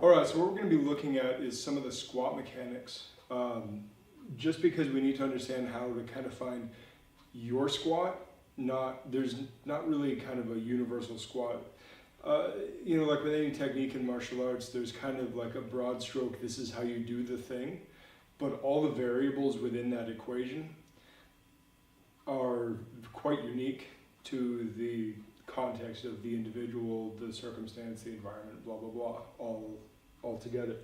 All right, so what we're going to be looking at is some of the squat mechanics. Just because we need to understand how to kind of find your squat, there's not really kind of a universal squat. Like with any technique in martial arts, there's kind of like a broad stroke, this is how you do the thing, but all the variables within that equation are quite unique to the context of the individual, the circumstance, the environment, blah, blah, blah, all together.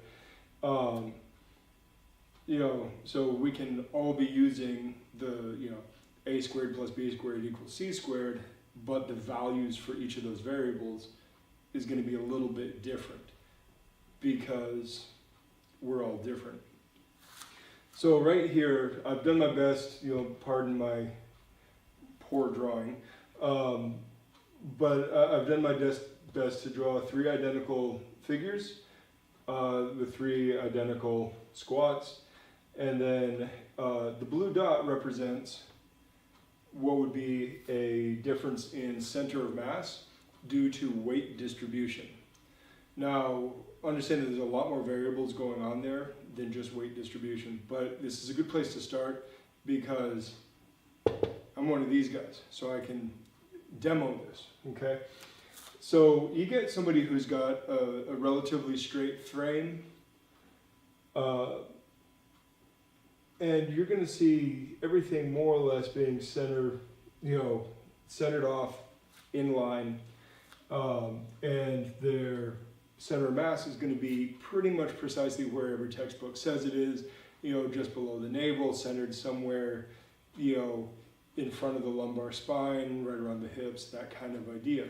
So we can all be using the, a squared plus b squared equals c squared, but the values for each of those variables is going to be a little bit different because we're all different. So right here, I've done my best, pardon my poor drawing, but I've done my best to draw three identical figures with three identical squats, and then the blue dot represents what would be a difference in center of mass due to weight distribution. Now, understand that there's a lot more variables going on there than just weight distribution, but this is a good place to start because I'm one of these guys, so I can demo this, okay? So you get somebody who's got a relatively straight frame, and you're going to see everything more or less being centered off in line, and their center of mass is going to be pretty much precisely where every textbook says it is, just below the navel, centered somewhere, in front of the lumbar spine, right around the hips, that kind of idea.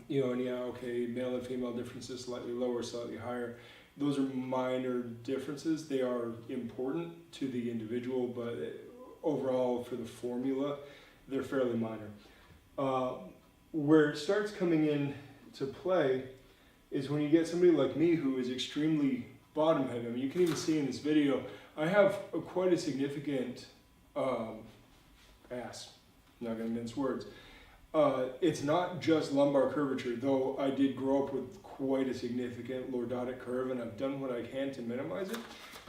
Male and female differences, slightly lower, slightly higher. Those are minor differences. They are important to the individual, but overall for the formula, they're fairly minor. Where it starts coming in to play is when you get somebody like me who is extremely bottom heavy. I mean, you can even see in this video, I have quite a significant ass. I'm not going to mince words. It's not just lumbar curvature, though I did grow up with quite a significant lordotic curve, and I've done what I can to minimize it.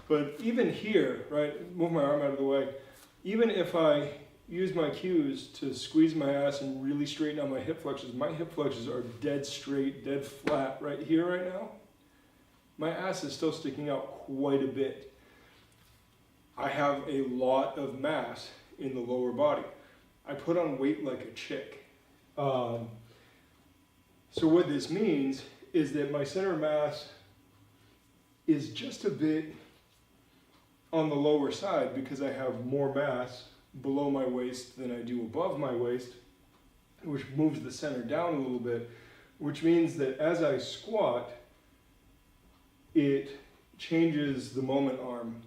But even here, right, move my arm out of the way, even if I use my cues to squeeze my ass and really straighten out my hip flexors are dead straight, dead flat right here, right now. My ass is still sticking out quite a bit. I have a lot of mass in the lower body. I put on weight like a chick. So what this means is that my center of mass is just a bit on the lower side because I have more mass below my waist than I do above my waist, which moves the center down a little bit, which means that as I squat, it changes the moment arm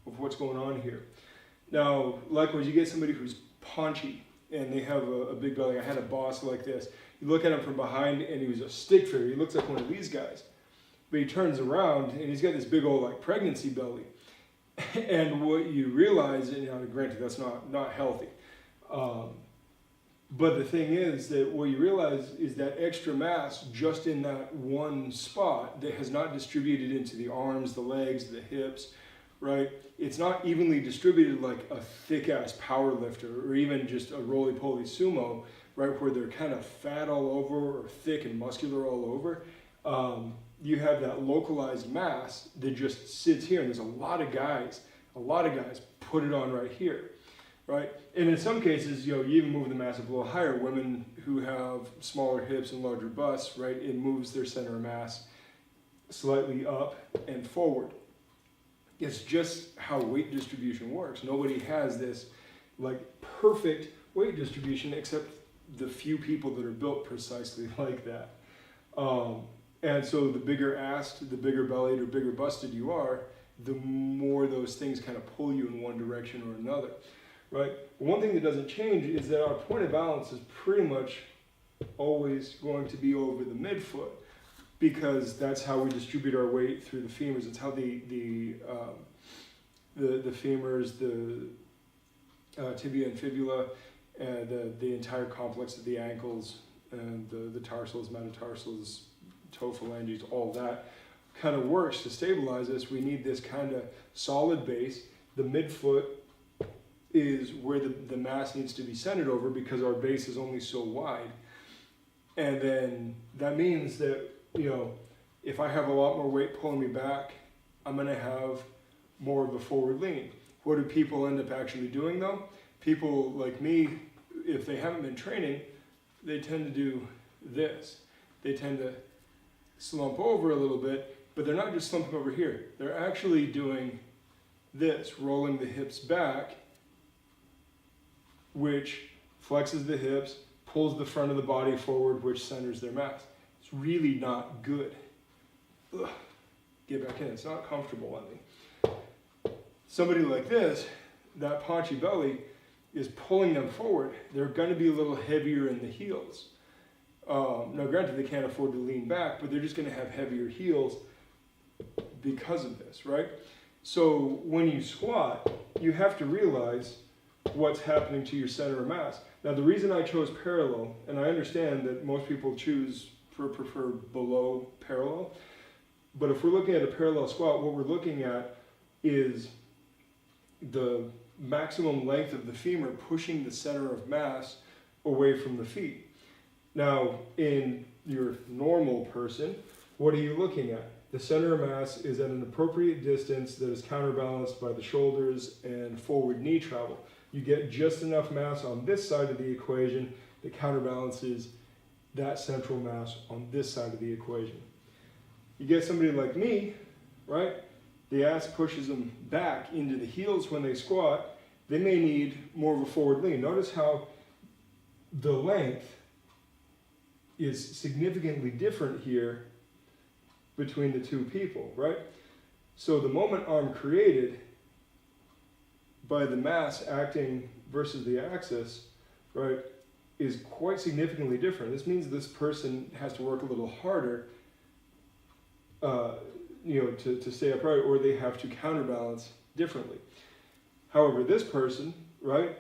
of what's going on here. Now, likewise, you get somebody who's paunchy and they have a big belly. I had a boss like this. You look at him from behind and he was a stick figure. He looks like one of these guys. But he turns around and he's got this big old like pregnancy belly. And what you realize, and granted that's not healthy, but the thing is that what you realize is that extra mass just in that one spot that has not distributed into the arms, the legs, the hips, right? It's not evenly distributed like a thick-ass power lifter or even just a roly-poly sumo, right, where they're kind of fat all over or thick and muscular all over. You have that localized mass that just sits here, and there's a lot of guys put it on right here, right? And in some cases, you even move the mass up a little higher. Women who have smaller hips and larger busts, right, it moves their center of mass slightly up and forward. It's just how weight distribution works. Nobody has this like perfect weight distribution except the few people that are built precisely like that. And so the bigger assed, the bigger bellied or bigger busted you are, the more those things kind of pull you in one direction or another, right? One thing that doesn't change is that our point of balance is pretty much always going to be over the midfoot, because that's how we distribute our weight through the femurs. It's how the femurs, the tibia and fibula, the entire complex of the ankles, and the tarsals, metatarsals, toe phalanges, all that kind of works to stabilize us, we need this kind of solid base. The midfoot is where the mass needs to be centered over because our base is only so wide. And then that means that, you know, if I have a lot more weight pulling me back, I'm going to have more of a forward lean. What do people end up actually doing though? People like me, if they haven't been training, they tend to do this. They tend to slump over a little bit, but they're not just slumping over here. They're actually doing this, rolling the hips back, which flexes the hips, pulls the front of the body forward, which centers their mass. It's really not good. Ugh. Get back in, it's not comfortable on me. Somebody like this, that paunchy belly is pulling them forward. They're gonna be a little heavier in the heels. Now granted, they can't afford to lean back, but they're just gonna have heavier heels because of this, right? So when you squat, you have to realize what's happening to your center of mass. Now the reason I chose parallel, and I understand that most people prefer below parallel, but if we're looking at a parallel squat, what we're looking at is the maximum length of the femur pushing the center of mass away from the feet. Now, in your normal person, what are you looking at? The center of mass is at an appropriate distance that is counterbalanced by the shoulders and forward knee travel. You get just enough mass on this side of the equation that counterbalances that central mass on this side of the equation. You get somebody like me, right? The ass pushes them back into the heels when they squat. They may need more of a forward lean. Notice how the length is significantly different here between the two people, right? So the moment arm created by the mass acting versus the axis, right, is quite significantly different. This means this person has to work a little harder to stay upright, or they have to counterbalance differently. However, this person, right,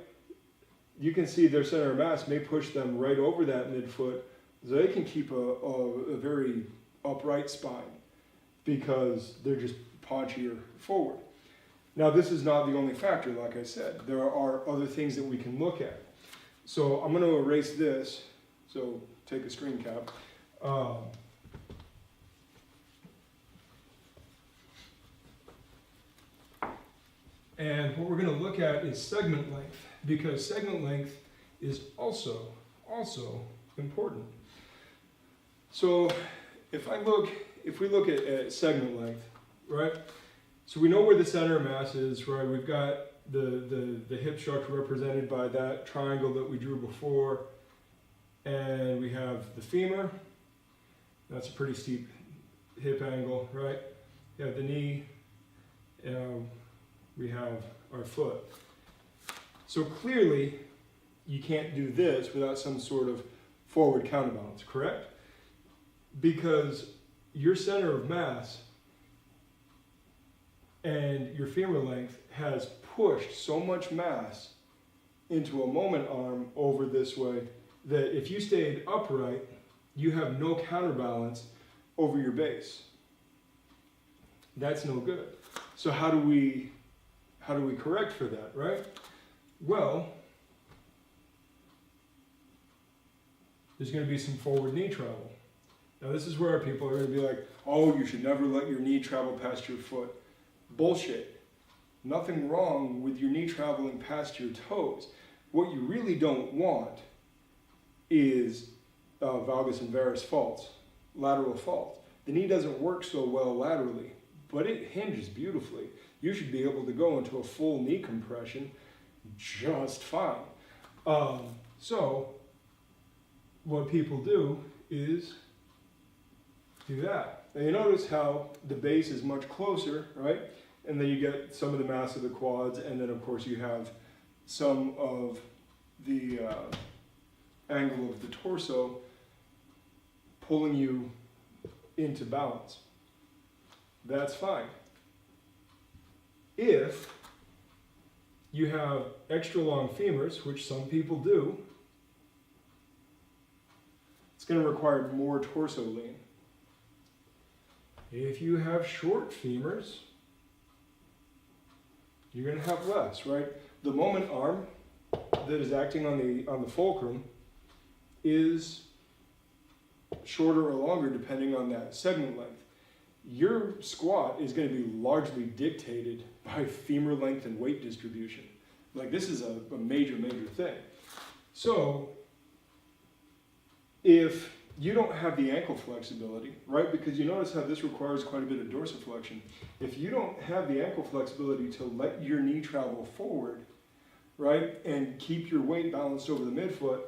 you can see their center of mass may push them right over that midfoot, so they can keep a very upright spine because they're just paunchier forward. Now, this is not the only factor, like I said. There are other things that we can look at. So I'm going to erase this, so take a screen cap. And what we're going to look at is segment length, because segment length is also important. So if we look at segment length, right? So we know where the center of mass is, right? We've got the hip structure represented by that triangle that we drew before, and we have the femur. That's a pretty steep hip angle, right? You have the knee, we have our foot. So clearly, you can't do this without some sort of forward counterbalance, correct? Because your center of mass and your femur length has pushed so much mass into a moment arm over this way that if you stayed upright, you have no counterbalance over your base. That's no good. So how do we correct for that, right? Well, there's going to be some forward knee travel. Now this is where people are going to be like, oh, you should never let your knee travel past your foot. Bullshit. Nothing wrong with your knee traveling past your toes. What you really don't want is valgus and varus faults, lateral faults. The knee doesn't work so well laterally, but it hinges beautifully. You should be able to go into a full knee compression just fine. So what people do is do that. Now you notice how the base is much closer, right? And then you get some of the mass of the quads, and then of course you have some of the angle of the torso pulling you into balance. That's fine. If you have extra long femurs, which some people do, it's going to require more torso lean. If you have short femurs, you're going to have less, right? The moment arm that is acting on the fulcrum is shorter or longer depending on that segment length. Your squat is going to be largely dictated by femur length and weight distribution. Like, this is a major, major thing. So if you don't have the ankle flexibility, right? Because you notice how this requires quite a bit of dorsiflexion. If you don't have the ankle flexibility to let your knee travel forward, right, and keep your weight balanced over the midfoot,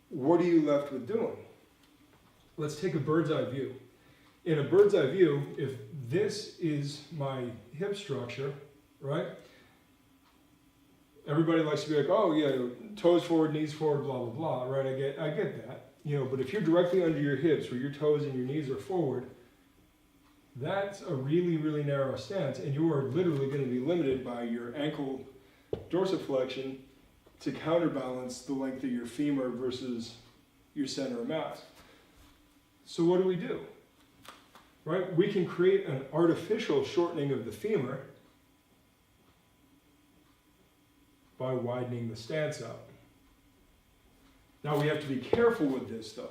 what are you left with doing? Let's take a bird's eye view. In a bird's eye view, if this is my hip structure, right? Everybody likes to be like, oh yeah, toes forward, knees forward, blah, blah, blah, right? I get that. You know, but if you're directly under your hips where your toes and your knees are forward, that's a really, really narrow stance, and you are literally going to be limited by your ankle dorsiflexion to counterbalance the length of your femur versus your center of mass. So what do? Right? We can create an artificial shortening of the femur by widening the stance out. Now we have to be careful with this though,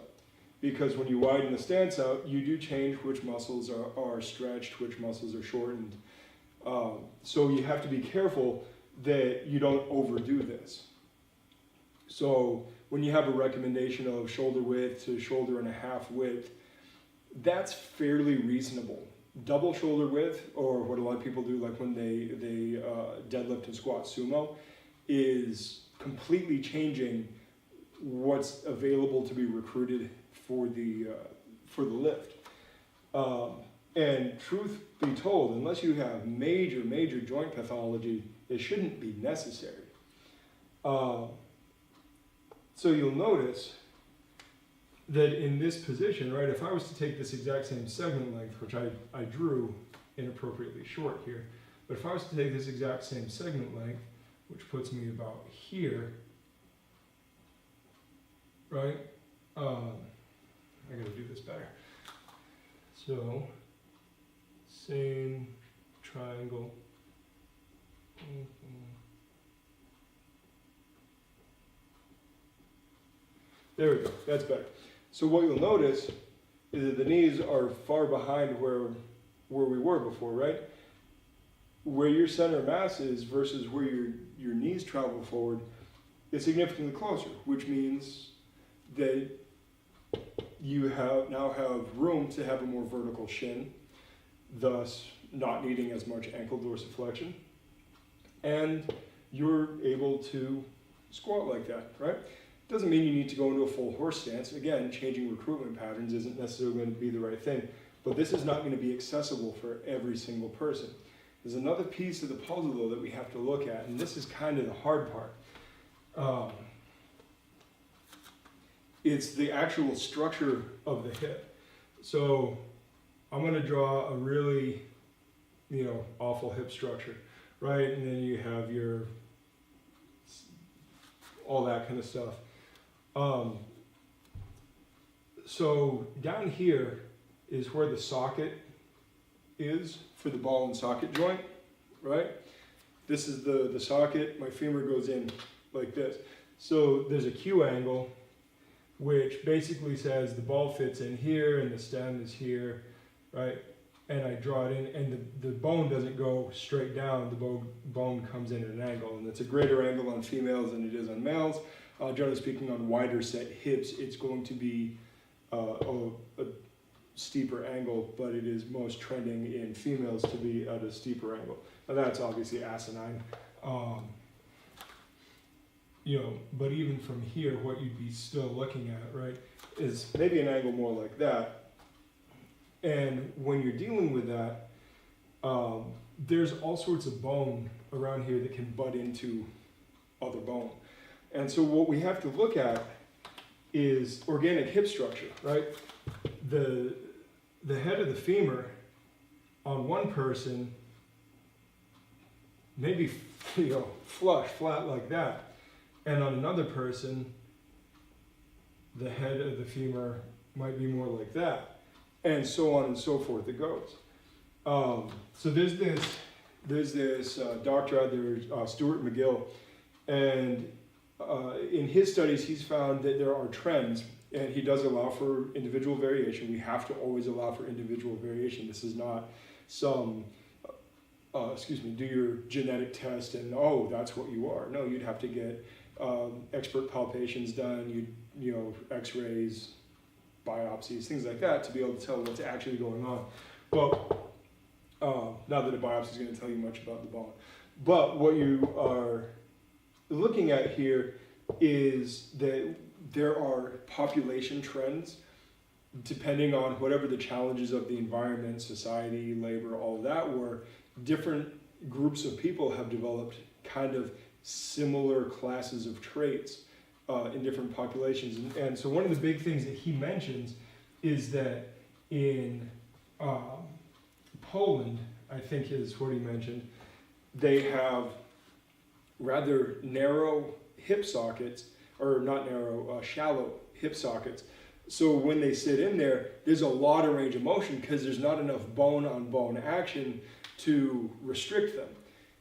because when you widen the stance out, you do change which muscles are stretched, which muscles are shortened. So you have to be careful that you don't overdo this. So when you have a recommendation of shoulder width to shoulder and a half width, that's fairly reasonable. Double shoulder width, or what a lot of people do, like when they deadlift and squat sumo, is completely changing what's available to be recruited for the lift. And truth be told, unless you have major, major joint pathology, it shouldn't be necessary. So you'll notice that in this position, right, if I was to take this exact same segment length, which I drew inappropriately short here, but if I was to take this exact same segment length, which puts me about here, right, I gotta do this better. So, same triangle. There we go, that's better. So what you'll notice is that the knees are far behind where we were before, right? Where your center of mass is versus where your knees travel forward is significantly closer, which means that you now have room to have a more vertical shin, thus not needing as much ankle dorsiflexion, and you're able to squat like that, right? Doesn't mean you need to go into a full horse stance. Again, changing recruitment patterns isn't necessarily going to be the right thing, but this is not going to be accessible for every single person. There's another piece of the puzzle though that we have to look at, and this is kind of the hard part. It's the actual structure of the hip. So I'm going to draw a really, awful hip structure, right? And then you have all that kind of stuff. So down here is where the socket is for the ball and socket joint, right? This is the socket. My femur goes in like this. So there's a Q angle, which basically says the ball fits in here and the stem is here, right? And I draw it in, and the bone doesn't go straight down. The bone comes in at an angle, and it's a greater angle on females than it is on males. Generally speaking, on wider set hips, it's going to be a steeper angle, but it is most trending in females to be at a steeper angle. Now that's obviously asinine. But even from here, what you'd be still looking at, right, is maybe an angle more like that. And when you're dealing with that, there's all sorts of bone around here that can butt into other bone. And so what we have to look at is organic hip structure, right? The head of the femur on one person maybe flush, flat like that. And on another person, the head of the femur might be more like that. And so on and so forth it goes. So there's this doctor out there, Stuart McGill, and in his studies he's found that there are trends, and he does allow for individual variation. We have to always allow for individual variation. This is not some, do your genetic test and that's what you are. No, you'd have to get expert palpations done, x-rays, biopsies, things like that to be able to tell what's actually going on. But not that a biopsy is going to tell you much about the bone. But what you are looking at here is that there are population trends depending on whatever the challenges of the environment, society, labor, all of that were. Different groups of people have developed kind of similar classes of traits in different populations. And so one of the big things that he mentions is that in Poland, I think is what he mentioned, they have rather narrow hip sockets, or not narrow, shallow hip sockets. So when they sit in there, there's a lot of range of motion because there's not enough bone-on-bone action to restrict them.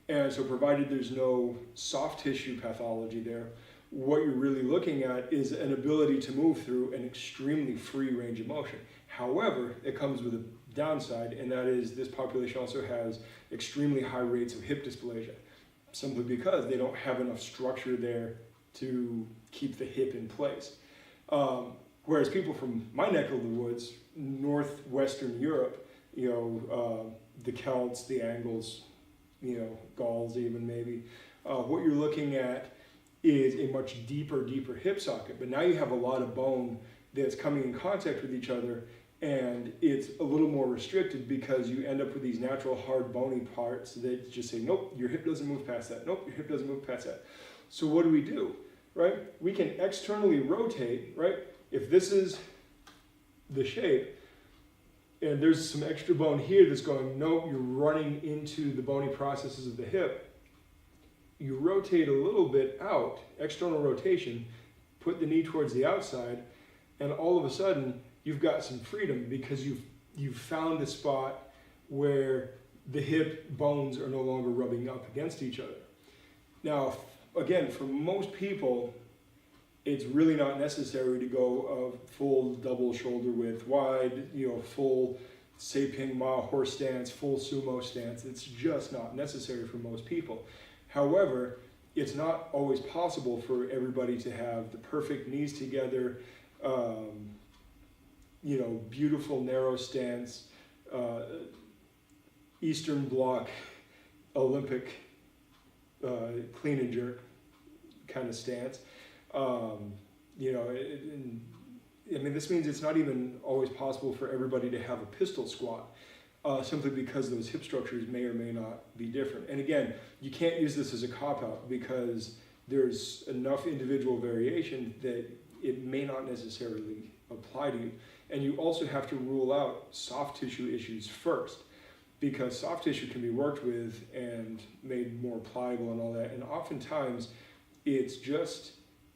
And so provided there's no soft tissue pathology there, what you're really looking at is an ability to move through an extremely free range of motion. However, it comes with a downside, and that is this population also has extremely high rates of hip dysplasia, simply because they don't have enough structure there to keep the hip in place. Whereas people from my neck of the woods, northwestern Europe, the Celts, the Angles, Gauls even maybe, what you're looking at is a much deeper hip socket. But now you have a lot of bone that's coming in contact with each other, and it's a little more restricted because you end up with these natural hard bony parts that just say, nope, your hip doesn't move past that. Nope, your hip doesn't move past that. So what do? Right? We can externally rotate, right? If this is the shape, and there's some extra bone here that's going, nope, you're running into the bony processes of the hip. You rotate a little bit out, external rotation, put the knee towards the outside, and all of a sudden, you've got some freedom because you've found the spot where the hip bones are no longer rubbing up against each other. Now, again, for most people, it's really not necessary to go a full double shoulder width wide, full Seiping Ma horse stance, full sumo stance. It's just not necessary for most people. However, it's not always possible for everybody to have the perfect knees together, beautiful narrow stance, Eastern Bloc, Olympic clean and jerk kind of stance. This means it's not even always possible for everybody to have a pistol squat, simply because those hip structures may or may not be different. And again, you can't use this as a cop-out because there's enough individual variation that it may not necessarily apply to you. And you also have to rule out soft tissue issues first, because soft tissue can be worked with and made more pliable and all that. And oftentimes, it's just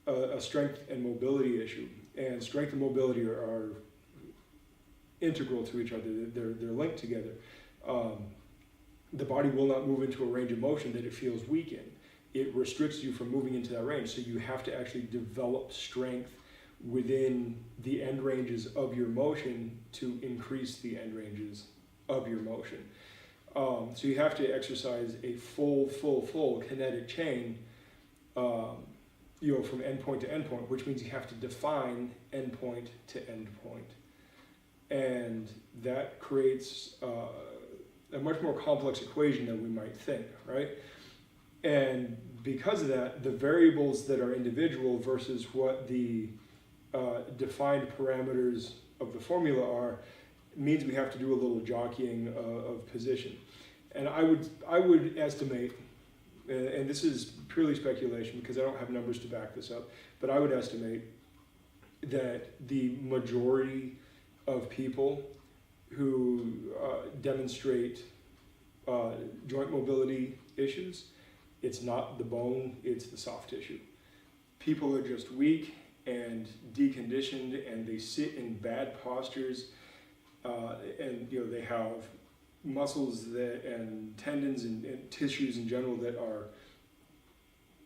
a strength and mobility issue. And strength and mobility are integral to each other. They're linked together. The body will not move into a range of motion that it feels weak in. It restricts you from moving into that range. So you have to actually develop strength within the end ranges of your motion to increase the end ranges of your motion. So you have to exercise a full kinetic chain, from endpoint to endpoint, which means you have to define endpoint to endpoint. And that creates a much more complex equation than we might think, right? And because of that, the variables that are individual versus what the defined parameters of the formula are means we have to do a little jockeying of position. And I would estimate, and this is purely speculation because I don't have numbers to back this up, but I would estimate that the majority of people who demonstrate joint mobility issues, it's not the bone, it's the soft tissue. People are just weak and deconditioned, and they sit in bad postures, and they have muscles and tendons and tissues in general that are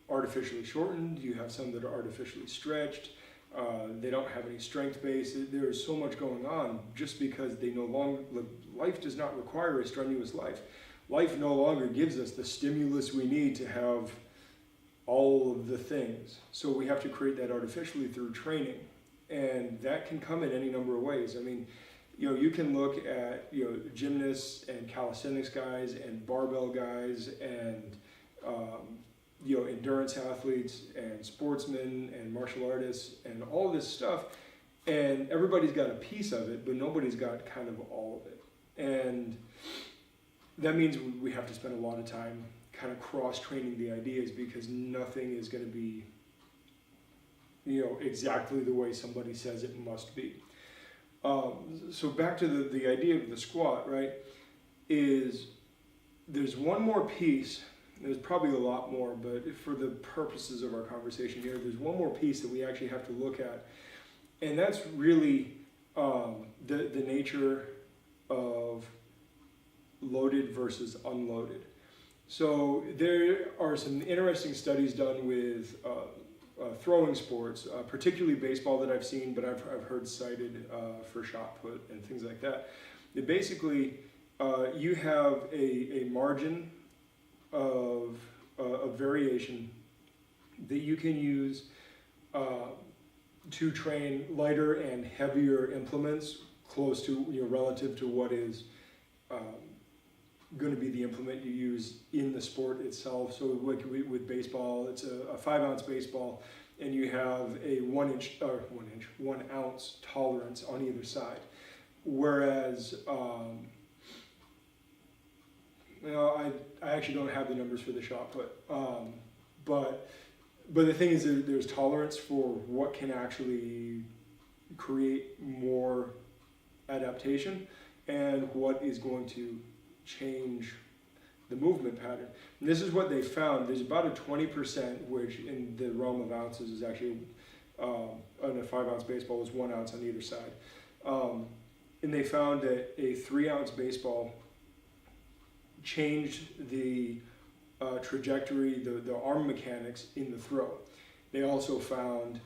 artificially shortened. You have some that are artificially stretched. They don't have any strength base. There's so much going on just because they no longer, life does not require a strenuous life. Life no longer gives us the stimulus we need to have all of the things. So we have to create that artificially through training. And that can come in any number of ways. I mean, you can look at, gymnasts and calisthenics guys and barbell guys and, endurance athletes and sportsmen and martial artists and all this stuff. And everybody's got a piece of it, but nobody's got kind of all of it. And that means we have to spend a lot of time kind of cross-training the ideas, because nothing is going to be, exactly the way somebody says it must be. So back to the idea of the squat, right, is there's one more piece. There's probably a lot more, but for the purposes of our conversation here, there's one more piece that we actually have to look at, and that's really the nature of loaded versus unloaded. So there are some interesting studies done with throwing sports, particularly baseball that I've seen, but I've heard cited for shot put and things like that. That basically you have a margin of variation that you can use to train lighter and heavier implements close to, relative to what is going to be the implement you use in the sport itself. So like with baseball, it's a 5-ounce baseball, and you have a 1 ounce tolerance on either side. Whereas, I actually don't have the numbers for the shot put, but the thing is that there's tolerance for what can actually create more adaptation and what is going to change the movement pattern. And this is what they found. There's about a 20%, which in the realm of ounces is actually, on a 5-ounce baseball is 1 ounce on either side. And they found that a 3-ounce baseball changed the trajectory, the arm mechanics in the throw. They also found,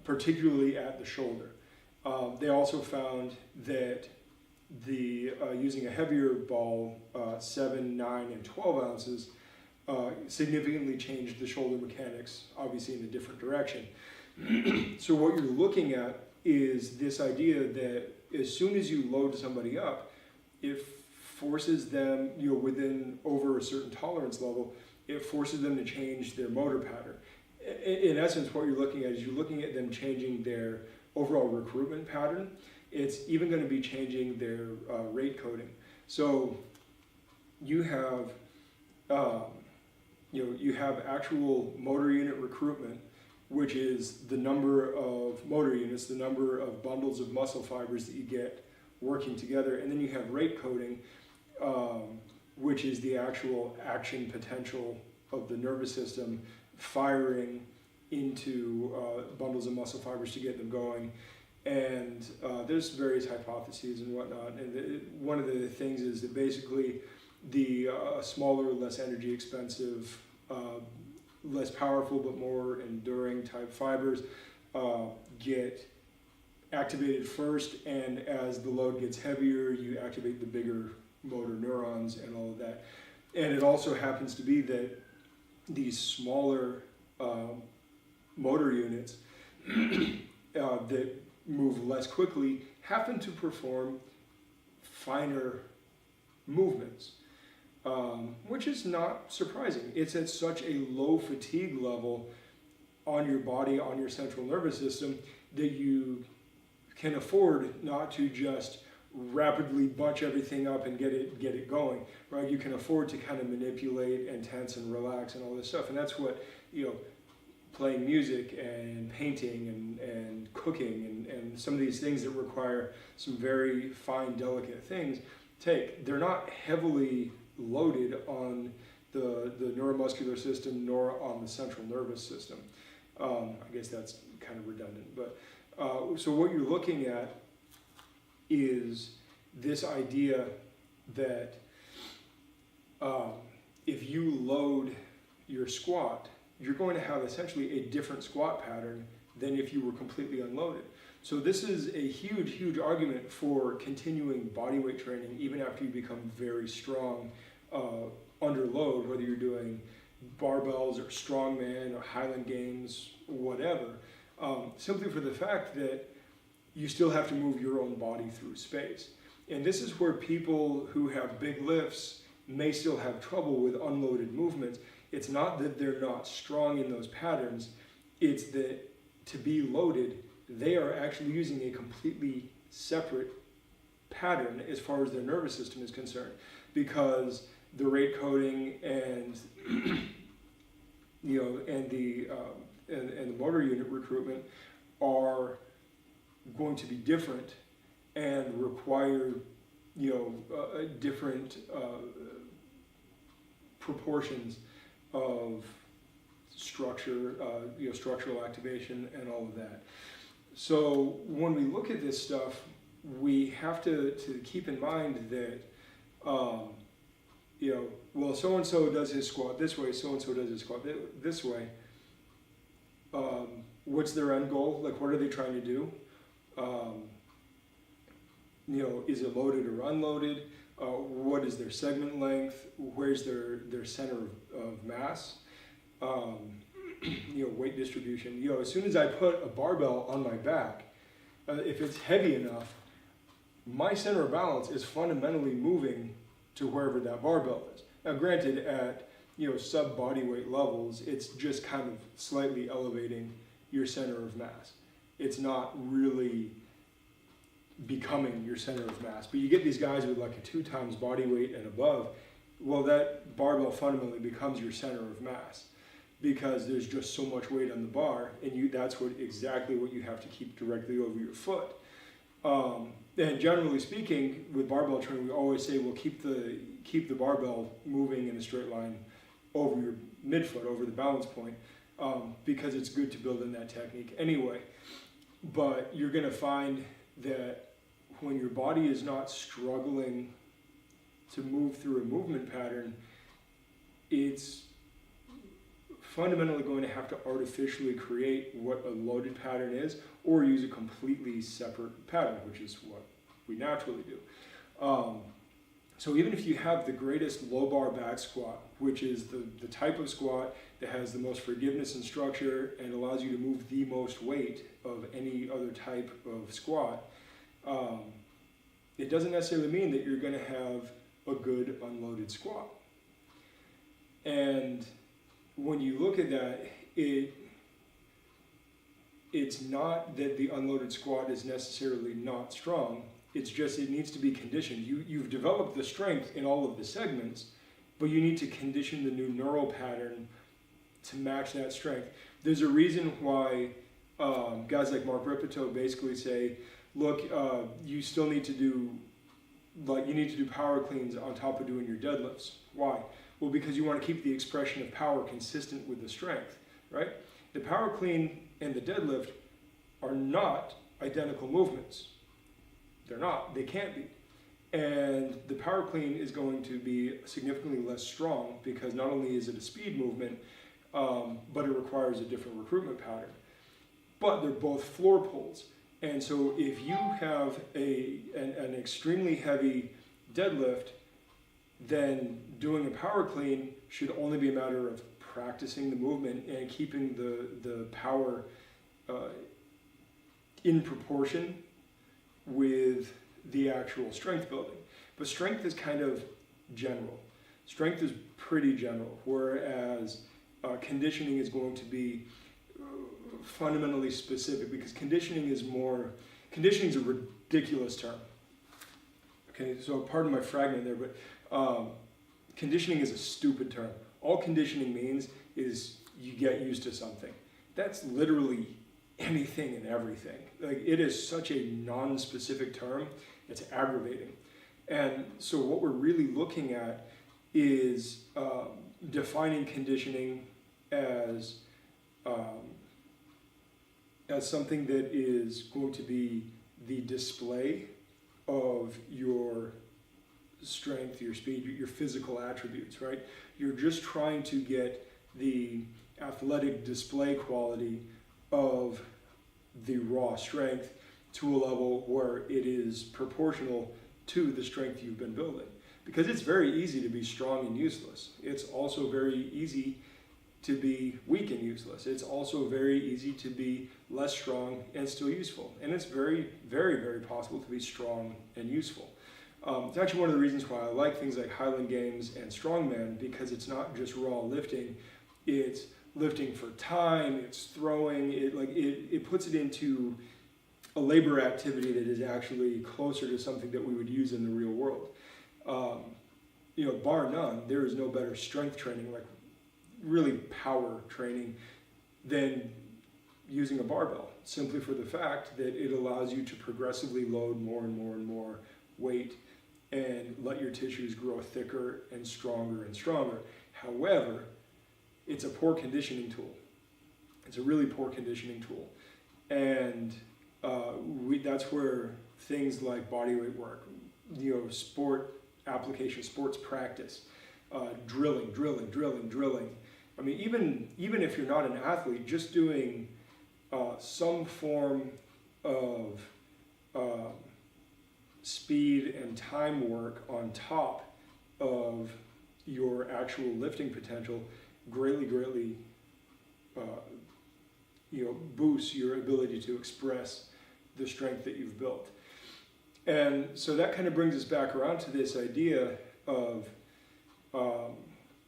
particularly at the shoulder, they also found that using a heavier ball, 7, 9, and 12 ounces, significantly changed the shoulder mechanics, obviously in a different direction. So what you're looking at is this idea that as soon as you load somebody up, it forces them, within over a certain tolerance level, it forces them to change their motor pattern. In essence, what you're looking at is you're looking at them changing their overall recruitment pattern. It's even going to be changing their rate coding. So you have, you have actual motor unit recruitment, which is the number of motor units, the number of bundles of muscle fibers that you get working together, and then you have rate coding, which is the actual action potential of the nervous system firing into bundles of muscle fibers to get them going. And there's various hypotheses and whatnot. And one of the things is that basically the smaller, less energy expensive, less powerful but more enduring type fibers get activated first, and as the load gets heavier, you activate the bigger motor neurons and all of that. And it also happens to be that these smaller motor units that move less quickly happen to perform finer movements, which is not surprising. It's at such a low fatigue level on your body, on your central nervous system, that you can afford not to just rapidly bunch everything up and get it going, right? You can afford to kind of manipulate and tense and relax and all this stuff. And that's what, playing music and painting and cooking and some of these things that require some very fine, delicate things take. They're not heavily loaded on the neuromuscular system nor on the central nervous system. I guess that's kind of redundant, but so what you're looking at is this idea that if you load your squat, you're going to have essentially a different squat pattern than if you were completely unloaded. So this is a huge, huge argument for continuing bodyweight training even after you become very strong under load, whether you're doing barbells or strongman or Highland Games, whatever, simply for the fact that you still have to move your own body through space. And this is where people who have big lifts may still have trouble with unloaded movements. It's not that they're not strong in those patterns, it's that to be loaded, they are actually using a completely separate pattern as far as their nervous system is concerned, because the rate coding and and the motor unit recruitment are going to be different and require different proportions of structure, structural activation and all of that. So when we look at this stuff, we have to keep in mind that well, so-and-so does his squat this way, so-and-so does his squat this way. What's their end goal? Like, what are they trying to do? Is it loaded or unloaded? What is their segment length? Where's their center of mass? Weight distribution. As soon as I put a barbell on my back, if it's heavy enough, my center of balance is fundamentally moving to wherever that barbell is. Now, granted, at sub body weight levels, it's just kind of slightly elevating your center of mass. It's not really becoming your center of mass. But you get these guys with like a 2 times body weight and above, well, that barbell fundamentally becomes your center of mass because there's just so much weight on the bar, and that's exactly what you have to keep directly over your foot. And generally speaking, with barbell training, we always say, well, keep the barbell moving in a straight line over your midfoot, over the balance point, because it's good to build in that technique anyway. But you're going to find that when your body is not struggling to move through a movement pattern, it's fundamentally going to have to artificially create what a loaded pattern is, or use a completely separate pattern, which is what we naturally do. So even if you have the greatest low bar back squat, which is the type of squat that has the most forgiveness and structure and allows you to move the most weight of any other type of squat, it doesn't necessarily mean that you're going to have a good unloaded squat. And when you look at that, it's not that the unloaded squat is necessarily not strong. It's just it needs to be conditioned. You've developed the strength in all of the segments, but you need to condition the new neural pattern to match that strength. There's a reason why guys like Mark Ripito basically say, look, you still need to do, power cleans on top of doing your deadlifts. Why? Well, because you want to keep the expression of power consistent with the strength, right? The power clean and the deadlift are not identical movements. They're not. They can't be. And the power clean is going to be significantly less strong because not only is it a speed movement, but it requires a different recruitment pattern. But they're both floor pulls. And so if you have an extremely heavy deadlift, then doing a power clean should only be a matter of practicing the movement and keeping the power in proportion with the actual strength building. But strength is kind of general. Strength is pretty general, whereas conditioning is going to be fundamentally specific, because conditioning is a ridiculous term. Okay, so pardon my fragment there, but conditioning is a stupid term. All conditioning means is you get used to something. That's literally anything and everything. Like, it is such a non-specific term, it's aggravating. And so what we're really looking at is defining conditioning as something that is going to be the display of your strength, your speed, your physical attributes, right? You're just trying to get the athletic display quality of the raw strength to a level where it is proportional to the strength you've been building. Because it's very easy to be strong and useless. It's also very easy to be weak and useless. It's also very easy to be less strong and still useful. And it's very, very, very possible to be strong and useful. It's actually one of the reasons why I like things like Highland Games and Strongman, because it's not just raw lifting, it's lifting for time, it's throwing, it puts it into a labor activity that is actually closer to something that we would use in the real world. Bar none, there is no better strength training, like really power training, than using a barbell, simply for the fact that it allows you to progressively load more and more and more weight and let your tissues grow thicker and stronger and stronger. However, it's a poor conditioning tool. It's a really poor conditioning tool. And that's where things like bodyweight work, sport application, sports practice, drilling. I mean, even if you're not an athlete, just doing some form of speed and time work on top of your actual lifting potential greatly boosts your ability to express the strength that you've built. And so that kind of brings us back around to this idea of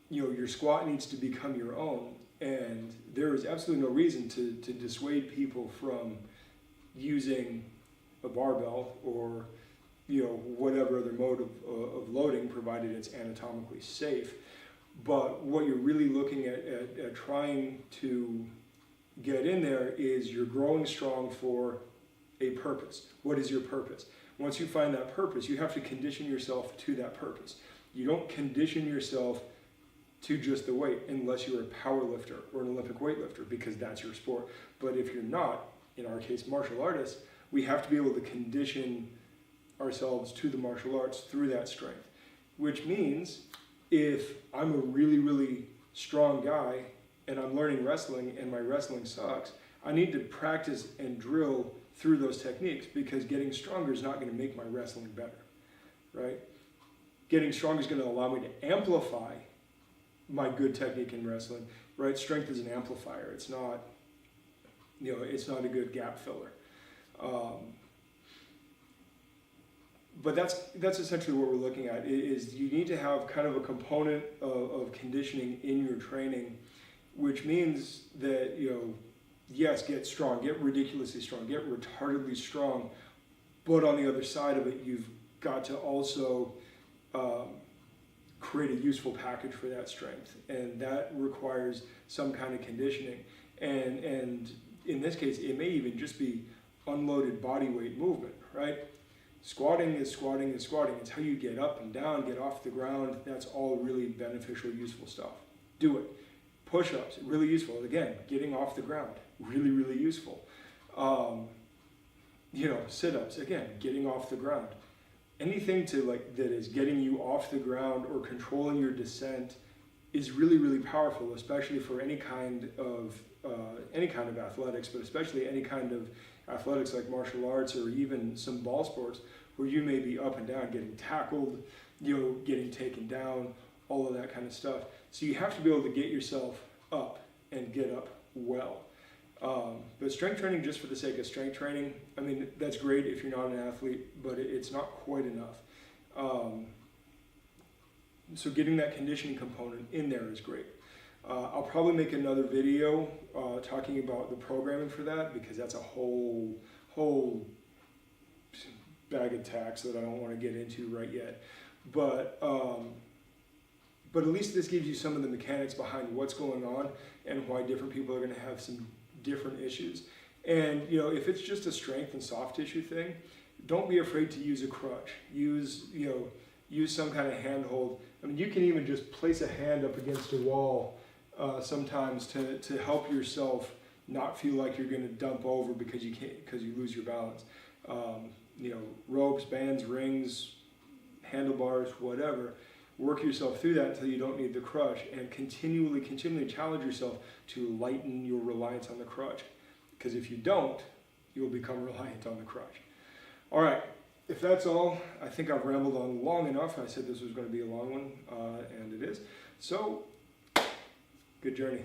your squat needs to become your own, and there is absolutely no reason to dissuade people from using a barbell or whatever other mode of loading, provided it's anatomically safe. But what you're really looking at trying to get in there is you're growing strong for a purpose. What is your purpose? Once you find that purpose, you have to condition yourself to that purpose. You don't condition yourself to just the weight unless you're a power lifter or an Olympic weightlifter, because that's your sport. But if you're not, in our case, martial artists, we have to be able to condition ourselves to the martial arts through that strength, which means if I'm a really, really strong guy and I'm learning wrestling and my wrestling sucks, I need to practice and drill through those techniques, because getting stronger is not going to make my wrestling better, right? Getting stronger is going to allow me to amplify my good technique in wrestling, right? Strength is an amplifier. It's not, it's not a good gap filler. But that's essentially what we're looking at, is you need to have kind of a component of conditioning in your training, which means that, yes, get strong, get ridiculously strong, get retardedly strong, but on the other side of it, you've got to also create a useful package for that strength, and that requires some kind of conditioning. And in this case, it may even just be unloaded body weight movement, right? Squatting is squatting is squatting. It's how you get up and down, get off the ground. That's all really beneficial, useful stuff. Do it. Push-ups, really useful. Again, getting off the ground, really, really useful. Sit-ups, again, getting off the ground. Anything that is getting you off the ground or controlling your descent is really, really powerful, especially for any kind of athletics, but especially any kind of athletics like martial arts or even some ball sports, where you may be up and down, getting tackled, getting taken down, all of that kind of stuff. So you have to be able to get yourself up and get up well. But strength training, just for the sake of strength training, I mean, that's great if you're not an athlete, but it's not quite enough. So getting that conditioning component in there is great. I'll probably make another video talking about the programming for that, because that's a whole bag of tax that I don't want to get into right yet. But at least this gives you some of the mechanics behind what's going on and why different people are going to have some different issues. And if it's just a strength and soft tissue thing, don't be afraid to use a crutch. Use some kind of handhold. I mean, you can even just place a hand up against a wall sometimes to help yourself not feel like you're going to dump over because you lose your balance. Ropes, bands, rings, handlebars, whatever. Work yourself through that until you don't need the crutch, and continually challenge yourself to lighten your reliance on the crutch. Because if you don't, you'll become reliant on the crutch. All right, if that's all, I think I've rambled on long enough. I said this was going to be a long one, and it is. So, good journey.